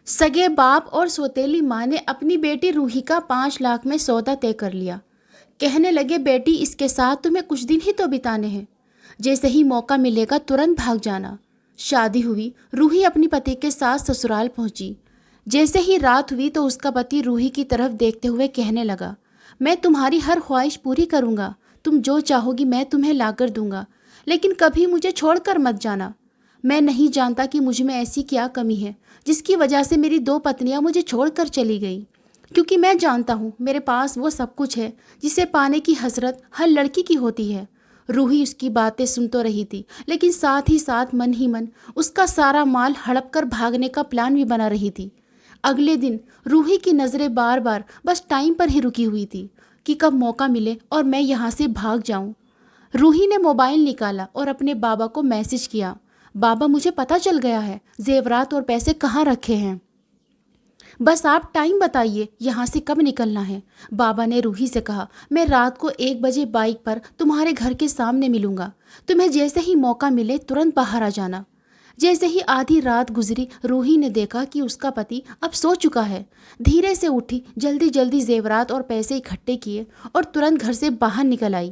सगे बाप और सौतेली माँ ने अपनी बेटी रूही का 5 लाख में सौदा तय कर लिया। कहने लगे, बेटी इसके साथ तुम्हें कुछ दिन ही तो बिताने हैं, जैसे ही मौका मिलेगा तुरंत भाग जाना। शादी हुई, रूही अपनी पति के साथ ससुराल पहुंची। जैसे ही रात हुई तो उसका पति रूही की तरफ देखते हुए कहने लगा, मैं तुम्हारी हर ख्वाहिश पूरी करूंगा, तुम जो चाहोगी मैं तुम्हें लाकर दूंगा, लेकिन कभी मुझे छोड़कर मत जाना। मैं नहीं जानता कि मुझ में ऐसी क्या कमी है जिसकी वजह से मेरी 2 पत्नियां मुझे छोड़कर चली गई, क्योंकि मैं जानता हूँ मेरे पास वो सब कुछ है जिसे पाने की हसरत हर लड़की की होती है। रूही उसकी बातें सुन तो रही थी, लेकिन साथ ही साथ मन ही मन उसका सारा माल हड़प कर भागने का प्लान भी बना रही थी। अगले दिन रूही की नज़रें बार बार बस टाइम पर ही रुकी हुई थी कि कब मौका मिले और मैं यहाँ से भाग जाऊँ। रूही ने मोबाइल निकाला और अपने बाबा को मैसेज किया, बाबा मुझे पता चल गया है जेवरात और पैसे कहाँ रखे हैं, बस आप टाइम बताइए यहाँ से कब निकलना है। बाबा ने रूही से कहा, मैं रात को 1 बजे बाइक पर तुम्हारे घर के सामने मिलूंगा, तुम्हें जैसे ही मौका मिले तुरंत बाहर आ जाना। जैसे ही आधी रात गुजरी, रूही ने देखा कि उसका पति अब सो चुका है। धीरे से उठी, जल्दी जल्दी जेवरात और पैसे इकट्ठे किए और तुरंत घर से बाहर निकल आई।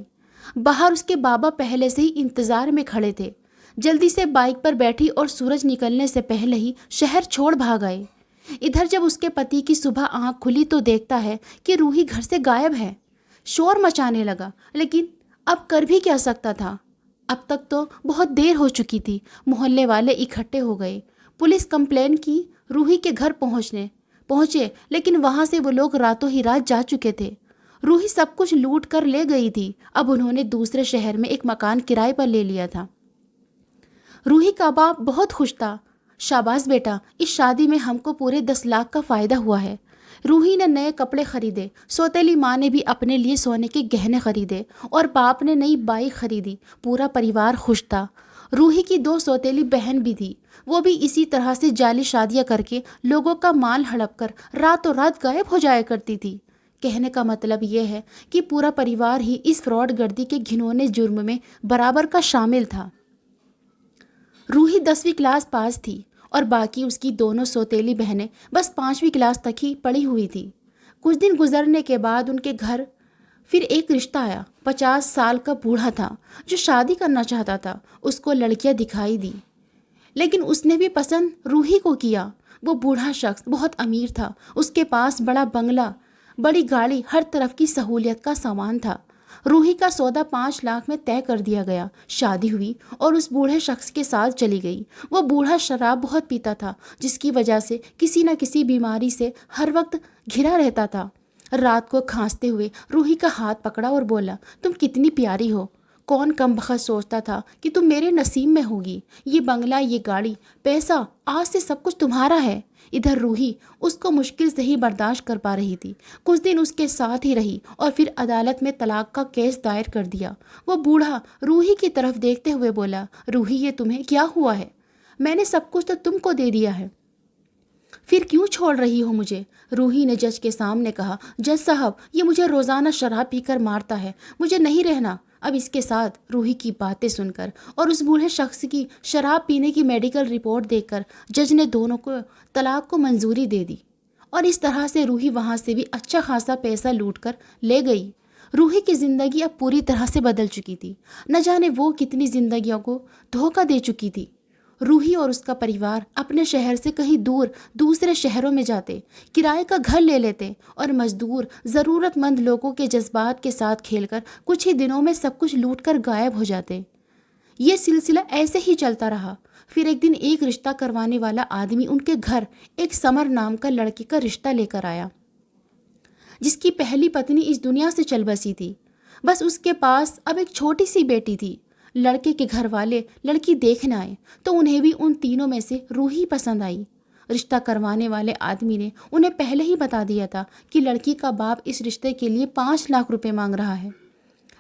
बाहर उसके बाबा पहले से ही इंतजार में खड़े थे। जल्दी से बाइक पर बैठी और सूरज निकलने से पहले ही शहर छोड़ भाग आए। इधर जब उसके पति की सुबह आंख खुली तो देखता है कि रूही घर से गायब है। शोर मचाने लगा, लेकिन अब कर भी क्या सकता था। अब तक तो बहुत देर हो चुकी थी। मोहल्ले वाले इकट्ठे हो गए, पुलिस कंप्लेन की, रूही के घर पहुंचे, लेकिन वहां से वो लोग रातों ही रात जा चुके थे। रूही सब कुछ लूट कर ले गई थी। अब उन्होंने दूसरे शहर में एक मकान किराए पर ले लिया था। रूही का बाप बहुत खुश था। शाबाश बेटा, इस शादी में हमको पूरे 10 लाख का फ़ायदा हुआ है। रूही ने नए कपड़े खरीदे, सौतेली माँ ने भी अपने लिए सोने के गहने खरीदे और बाप ने नई बाइक खरीदी। पूरा परिवार खुश था। रूही की 2 सौतेली बहन भी थी, वो भी इसी तरह से जाली शादियाँ करके लोगों का माल हड़प कर रातों रात गायब हो जाया करती थी। कहने का मतलब ये है कि पूरा परिवार ही इस फ्रॉड गर्दी के घिनौने जुर्म में बराबर का शामिल था। रूही 10वीं क्लास पास थी और बाकी उसकी दोनों सौतेली बहनें बस 5वीं क्लास तक ही पढ़ी हुई थी। कुछ दिन गुजरने के बाद उनके घर फिर एक रिश्ता आया। 50 साल का बूढ़ा था जो शादी करना चाहता था। उसको लड़कियां दिखाई दी, लेकिन उसने भी पसंद रूही को किया। वो बूढ़ा शख्स बहुत अमीर था। उसके पास बड़ा बंगला, बड़ी गाड़ी, हर तरफ की सहूलियत का सामान था। रूही का सौदा 5 लाख में तय कर दिया गया। शादी हुई और उस बूढ़े शख्स के साथ चली गई। वो बूढ़ा शराब बहुत पीता था, जिसकी वजह से किसी न किसी बीमारी से हर वक्त घिरा रहता था। रात को खांसते हुए रूही का हाथ पकड़ा और बोला, तुम कितनी प्यारी हो। कौन कमबख्त सोचता था कि तुम मेरे नसीब में होगी। ये बंगला, ये गाड़ी, पैसा, आज से सब कुछ तुम्हारा है। इधर रूही उसको मुश्किल से ही बर्दाश्त कर पा रही थी। कुछ दिन उसके साथ ही रही और फिर अदालत में तलाक का केस दायर कर दिया। वो बूढ़ा रूही की तरफ देखते हुए बोला, रूही ये तुम्हें क्या हुआ है? मैंने सब कुछ तो तुमको दे दिया है, फिर क्यों छोड़ रही हो मुझे? रूही ने जज के सामने कहा, जज साहब, ये मुझे रोज़ाना शराब पीकर मारता है, मुझे नहीं रहना अब इसके साथ। रूही की बातें सुनकर और उस बूढ़े शख्स की शराब पीने की मेडिकल रिपोर्ट देखकर जज ने दोनों को तलाक को मंजूरी दे दी और इस तरह से रूही वहाँ से भी अच्छा खासा पैसा लूट कर ले गई। रूही की ज़िंदगी अब पूरी तरह से बदल चुकी थी। न जाने वो कितनी ज़िंदगियों को धोखा दे चुकी थी। रूही और उसका परिवार अपने शहर से कहीं दूर दूसरे शहरों में जाते, किराए का घर ले लेते और मजदूर ज़रूरतमंद लोगों के जज्बात के साथ खेलकर कुछ ही दिनों में सब कुछ लूट कर गायब हो जाते। ये सिलसिला ऐसे ही चलता रहा। फिर एक दिन एक रिश्ता करवाने वाला आदमी उनके घर एक समर नाम का लड़के का रिश्ता लेकर आया, जिसकी पहली पत्नी इस दुनिया से चल बसी थी। बस उसके पास अब एक छोटी सी बेटी थी। लड़के के घर वाले लड़की देखने आए तो उन्हें भी उन तीनों में से रूही पसंद आई। रिश्ता करवाने वाले आदमी ने उन्हें पहले ही बता दिया था कि लड़की का बाप इस रिश्ते के लिए 5 लाख रुपए मांग रहा है।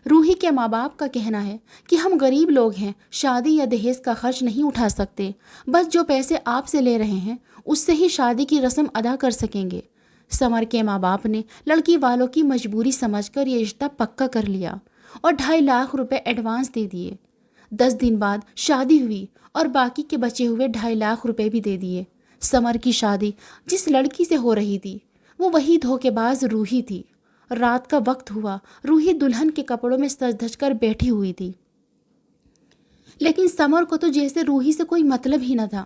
रूही के माँ बाप का कहना है कि हम गरीब लोग हैं, शादी या दहेज का खर्च नहीं उठा सकते, बस जो पैसे आपसे ले रहे हैं उससे ही शादी की रस्म अदा कर सकेंगे। समर के माँ बाप ने लड़की वालों की मजबूरी समझकर ये रिश्ता पक्का कर लिया और 2.5 लाख रुपए एडवांस दे दिए। 10 दिन बाद शादी हुई और बाकी के बचे हुए 2.5 लाख रुपए भी दे दिए। समर की शादी जिस लड़की से हो रही थी वो वही धोखेबाज रूही थी। रात का वक्त हुआ, रूही दुल्हन के कपड़ों में सज धज कर बैठी हुई थी, लेकिन समर को तो जैसे रूही से कोई मतलब ही न था।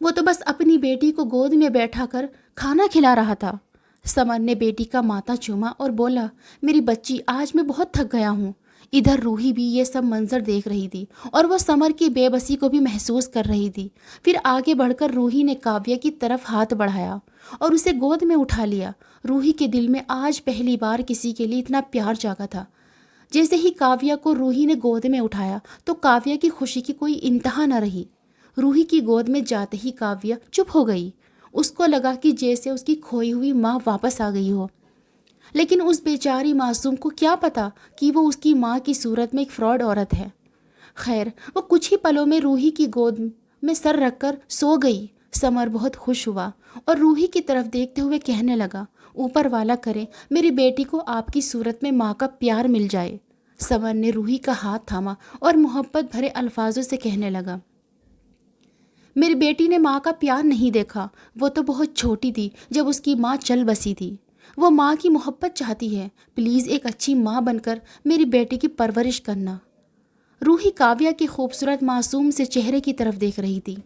वो तो बस अपनी बेटी को गोद में बैठा कर खाना खिला रहा था। समर ने बेटी का माथा चूमा और बोला, मेरी बच्ची, आज मैं बहुत थक गया हूँ। इधर रूही भी ये सब मंजर देख रही थी और वो समर की बेबसी को भी महसूस कर रही थी। फिर आगे बढ़कर रूही ने काव्या की तरफ हाथ बढ़ाया और उसे गोद में उठा लिया। रूही के दिल में आज पहली बार किसी के लिए इतना प्यार जागा था। जैसे ही काव्या को रूही ने गोद में उठाया तो काव्या की खुशी की कोई इंतहा न रही। रूही की गोद में जाते ही काव्या चुप हो गई। उसको लगा कि जैसे उसकी खोई हुई माँ वापस आ गई हो। लेकिन उस बेचारी मासूम को क्या पता कि वो उसकी माँ की सूरत में एक फ्रॉड औरत है। खैर, वो कुछ ही पलों में रूही की गोद में सर रखकर सो गई। समर बहुत खुश हुआ और रूही की तरफ देखते हुए कहने लगा, ऊपर वाला करे मेरी बेटी को आपकी सूरत में माँ का प्यार मिल जाए। समर ने रूही का हाथ थामा और मोहब्बत भरे अल्फाजों से कहने लगा, मेरी बेटी ने माँ का प्यार नहीं देखा। वो तो बहुत छोटी थी जब उसकी माँ चल बसी थी। वो माँ की मोहब्बत चाहती है। प्लीज़ एक अच्छी माँ बनकर मेरी बेटी की परवरिश करना। रूही काव्या के खूबसूरत मासूम से चेहरे की तरफ देख रही थी।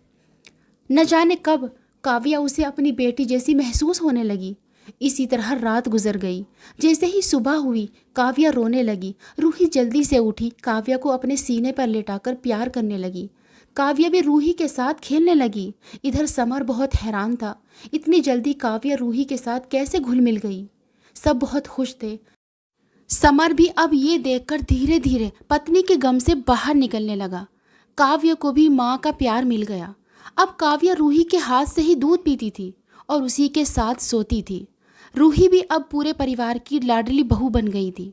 न जाने कब काव्या उसे अपनी बेटी जैसी महसूस होने लगी। इसी तरह रात गुजर गई। जैसे ही सुबह हुई काव्या रोने लगी। रूही जल्दी से उठी, काव्या को अपने सीने पर लेटाकर प्यार करने लगी। काव्या भी रूही के साथ खेलने लगी। इधर समर बहुत हैरान था, इतनी जल्दी काव्या रूही के साथ कैसे घुल मिल गई। सब बहुत खुश थे। समर भी अब ये देखकर धीरे धीरे पत्नी के गम से बाहर निकलने लगा। काव्या को भी माँ का प्यार मिल गया। अब काव्या रूही के हाथ से ही दूध पीती थी और उसी के साथ सोती थी। रूही भी अब पूरे परिवार की लाडली बहू बन गई थी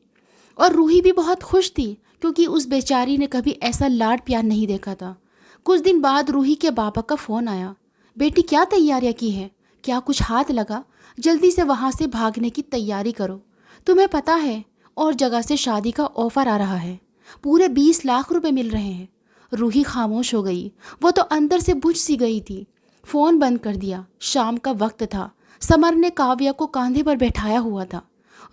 और रूही भी बहुत खुश थी क्योंकि उस बेचारी ने कभी ऐसा लाड प्यार नहीं देखा था। कुछ दिन बाद रूही के पापा का फ़ोन आया, बेटी क्या तैयारियां की हैं? क्या कुछ हाथ लगा? जल्दी से वहाँ से भागने की तैयारी करो। तुम्हें पता है और जगह से शादी का ऑफ़र आ रहा है, पूरे 20 लाख रुपए मिल रहे हैं। रूही खामोश हो गई। वो तो अंदर से बुझ सी गई थी। फ़ोन बंद कर दिया। शाम का वक्त था। समर ने काव्या को कंधे पर बैठाया हुआ था।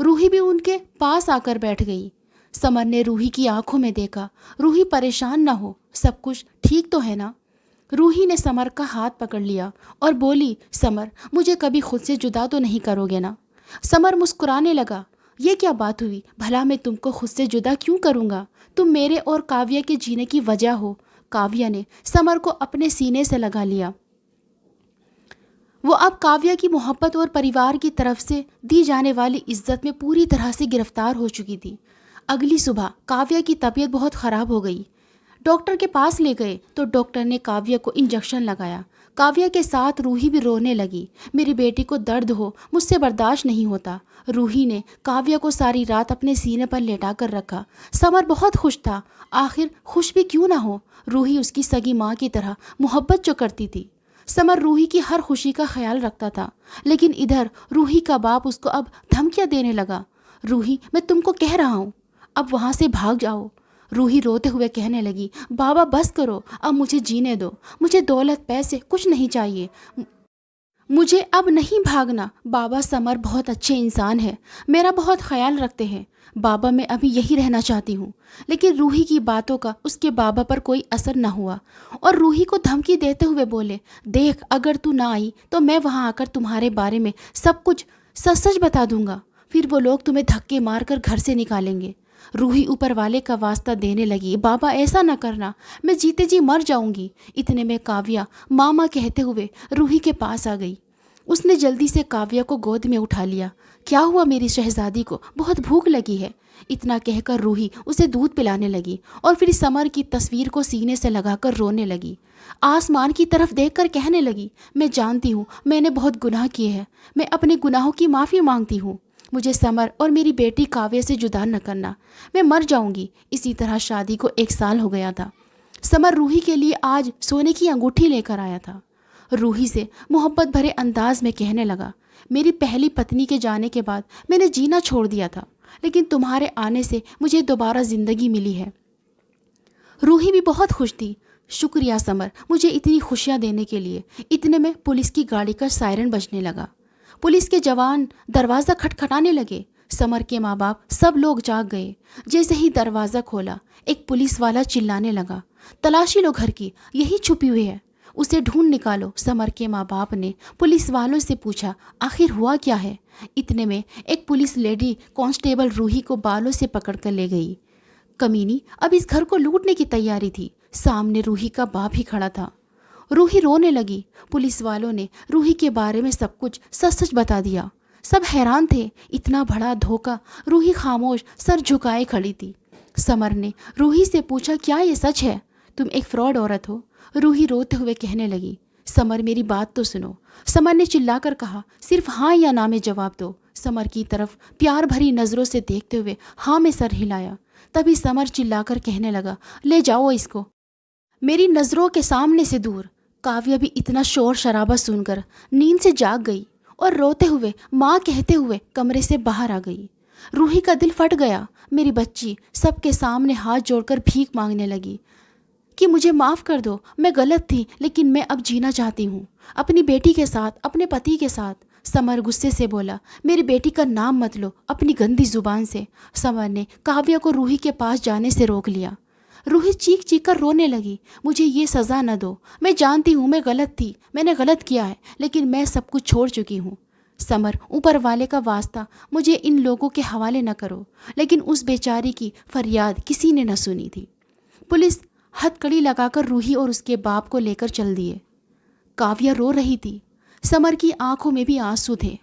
रूही भी उनके पास आकर बैठ गई। समर ने रूही की आंखों में देखा। रूही परेशान ना हो, सब कुछ ठीक तो है ना? रूही ने समर का हाथ पकड़ लिया और बोली, समर, मुझे कभी खुद से जुदा तो नहीं करोगे ना? समर मुस्कुराने लगा। ये क्या बात हुई? भला मैं तुमको खुद से जुदा क्यों करूँगा? तुम मेरे और काव्या के जीने की वजह हो। काव्या ने समर को अपने सीने से लगा लिया। वो अब काव्या की मोहब्बत और परिवार की तरफ से दी जाने वाली इज्जत में पूरी तरह से गिरफ्तार हो चुकी थी। अगली सुबह काव्या की तबीयत बहुत ख़राब हो गई। डॉक्टर के पास ले गए तो डॉक्टर ने काव्या को इंजेक्शन लगाया। काव्या के साथ रूही भी रोने लगी। मेरी बेटी को दर्द हो, मुझसे बर्दाश्त नहीं होता। रूही ने काव्या को सारी रात अपने सीने पर लेटा कर रखा। समर बहुत खुश था। आखिर खुश भी क्यों ना हो, रूही उसकी सगी माँ की तरह मोहब्बत जो करती थी। समर रूही की हर खुशी का ख्याल रखता था, लेकिन इधर रूही का बाप उसको अब धमकियाँ देने लगा। रूही, मैं तुमको कह रहा हूँ, अब वहाँ से भाग जाओ। रूही रोते हुए कहने लगी, बाबा बस करो, अब मुझे जीने दो। मुझे दौलत पैसे कुछ नहीं चाहिए। मुझे अब नहीं भागना। बाबा समर बहुत अच्छे इंसान है, मेरा बहुत ख्याल रखते हैं। बाबा मैं अभी यही रहना चाहती हूँ। लेकिन रूही की बातों का उसके बाबा पर कोई असर न हुआ और रूही को धमकी देते हुए बोले, देख, अगर तू ना आई तो मैं वहाँ आकर तुम्हारे बारे में सब कुछ सच सच बता दूंगा। फिर वो लोग तुम्हें धक्के मार कर घर से निकालेंगे। रूही ऊपर वाले का वास्ता देने लगी, बाबा ऐसा न करना, मैं जीते जी मर जाऊंगी। इतने में काव्या मामा कहते हुए रूही के पास आ गई। उसने जल्दी से काव्या को गोद में उठा लिया। क्या हुआ मेरी शहजादी को? बहुत भूख लगी है। इतना कहकर रूही उसे दूध पिलाने लगी और फिर समर की तस्वीर को सीने से लगाकर रोने लगी। आसमान की तरफ देखकर कहने लगी, मैं जानती हूँ मैंने बहुत गुनाह किए हैं, मैं अपने गुनाहों की माफ़ी मांगती हूँ। मुझे समर और मेरी बेटी काव्या से जुदा न करना, मैं मर जाऊंगी। इसी तरह शादी को 1 साल हो गया था। समर रूही के लिए आज सोने की अंगूठी लेकर आया था। रूही से मोहब्बत भरे अंदाज में कहने लगा, मेरी पहली पत्नी के जाने के बाद मैंने जीना छोड़ दिया था, लेकिन तुम्हारे आने से मुझे दोबारा ज़िंदगी मिली है। रूही भी बहुत खुश थी। शुक्रिया समर, मुझे इतनी खुशियाँ देने के लिए। इतने में पुलिस की गाड़ी का सायरन बजने लगा। पुलिस के जवान दरवाज़ा खटखटाने लगे। समर के माँ बाप सब लोग जाग गए। जैसे ही दरवाज़ा खोला, एक पुलिस वाला चिल्लाने लगा, तलाशी लो घर की, यही छुपी हुई है, उसे ढूंढ निकालो। समर के माँ बाप ने पुलिस वालों से पूछा, आखिर हुआ क्या है? इतने में एक पुलिस लेडी कांस्टेबल रूही को बालों से पकड़ कर ले गई। कमीनी अब इस घर को लूटने की तैयारी थी। सामने रूही का बाप ही खड़ा था। रूही रोने लगी। पुलिस वालों ने रूही के बारे में सब कुछ सच सच बता दिया। सब हैरान थे, इतना बड़ा धोखा। रूही खामोश सर झुकाए खड़ी थी। समर ने रूही से पूछा, क्या ये सच है? तुम एक फ्रॉड औरत हो। रूही रोते हुए कहने लगी, समर मेरी बात तो सुनो। समर ने चिल्लाकर कहा, सिर्फ हाँ या ना में जवाब दो। समर की तरफ प्यार भरी नज़रों से देखते हुए हाँ में सर हिलाया। तभी समर चिल्लाकर कहने लगा, ले जाओ इसको मेरी नज़रों के सामने से दूर। काव्या भी इतना शोर शराबा सुनकर नींद से जाग गई और रोते हुए माँ कहते हुए कमरे से बाहर आ गई। रूही का दिल फट गया। मेरी बच्ची सबके सामने हाथ जोड़कर भीख मांगने लगी कि मुझे माफ़ कर दो, मैं गलत थी, लेकिन मैं अब जीना चाहती हूँ अपनी बेटी के साथ, अपने पति के साथ। समर गुस्से से बोला, मेरी बेटी का नाम मत लो अपनी गंदी जुबान से। समर ने काव्या को रूही के पास जाने से रोक लिया। रूही चीख चीख कर रोने लगी, मुझे ये सज़ा न दो, मैं जानती हूँ मैं गलत थी, मैंने गलत किया है, लेकिन मैं सब कुछ छोड़ चुकी हूँ। समर, ऊपर वाले का वास्ता, मुझे इन लोगों के हवाले न करो। लेकिन उस बेचारी की फरियाद किसी ने न सुनी थी। पुलिस हथकड़ी लगाकर रूही और उसके बाप को लेकर चल दिए। काव्या रो रही थी। समर की आंखों में भी आंसू थे।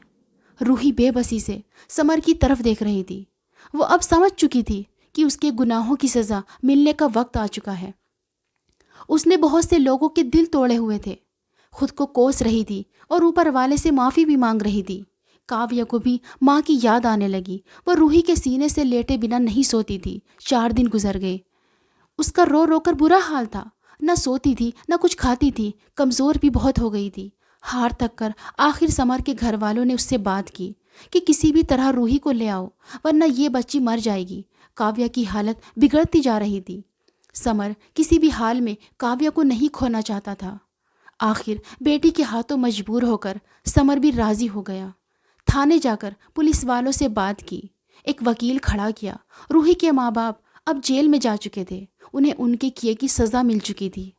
रूही बेबसी से समर की तरफ देख रही थी। वो अब समझ चुकी थी कि उसके गुनाहों की सज़ा मिलने का वक्त आ चुका है। उसने बहुत से लोगों के दिल तोड़े हुए थे। खुद को कोस रही थी और ऊपर वाले से माफ़ी भी मांग रही थी। काव्या को भी माँ की याद आने लगी। वो रूही के सीने से लेटे बिना नहीं सोती थी। 4 दिन गुजर गए। उसका रो रो कर बुरा हाल था। न सोती थी, न कुछ खाती थी, कमज़ोर भी बहुत हो गई थी। हार तक कर आखिर समर के घर वालों ने उससे बात की कि किसी भी तरह रूही को ले आओ, वरना ये बच्ची मर जाएगी। काव्या की हालत बिगड़ती जा रही थी। समर किसी भी हाल में काव्या को नहीं खोना चाहता था। आखिर बेटी के हाथों मजबूर होकर समर भी राज़ी हो गया। थाने जाकर पुलिस वालों से बात की। एक वकील खड़ा किया। रूही के माँ बाप अब जेल में जा चुके थे। उन्हें उनके किए की सज़ा मिल चुकी थी।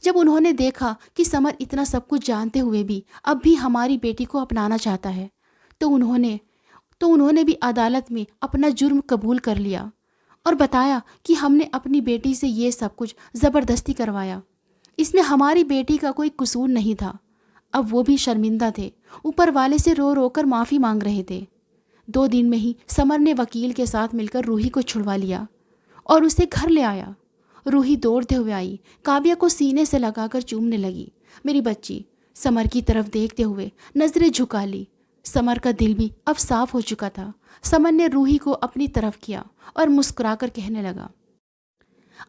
जब उन्होंने देखा कि समर इतना सब कुछ जानते हुए भी अब भी हमारी बेटी को अपनाना चाहता है, तो उन्होंने भी अदालत में अपना जुर्म कबूल कर लिया और बताया कि हमने अपनी बेटी से ये सब कुछ ज़बरदस्ती करवाया। इसमें हमारी बेटी का कोई कसूर नहीं था। अब वो भी शर्मिंदा थे। ऊपर वाले से रो रो कर माफ़ी मांग रहे थे। 2 दिन में ही समर ने वकील के साथ मिलकर रूही को छुड़वा लिया और उसे घर ले आया। रूही दौड़ते हुए आई, काव्या को सीने से लगाकर चूमने लगी। मेरी बच्ची, समर की तरफ देखते हुए नज़रें झुका ली। समर का दिल भी अब साफ हो चुका था। समर ने रूही को अपनी तरफ किया और मुस्कुराकर कहने लगा,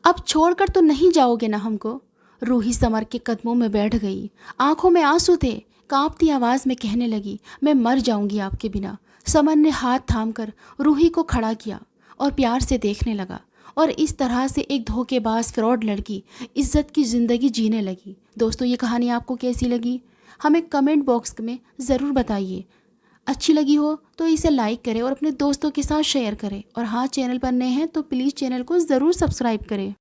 अब छोड़कर तो नहीं जाओगे ना हमको? रूही समर के कदमों में बैठ गई। आंखों में आंसू थे। कांपती आवाज़ में कहने लगी, मैं मर जाऊंगी आपके बिना। समर ने हाथ थामकर रूही को खड़ा किया और प्यार से देखने लगा। और इस तरह से एक धोखेबाज फ्रॉड लड़की इज्जत की ज़िंदगी जीने लगी। दोस्तों, ये कहानी आपको कैसी लगी? हमें कमेंट बॉक्स में ज़रूर बताइए। अच्छी लगी हो तो इसे लाइक करें और अपने दोस्तों के साथ शेयर करें। और हाँ, चैनल पर नए हैं तो प्लीज़ चैनल को ज़रूर सब्सक्राइब करें।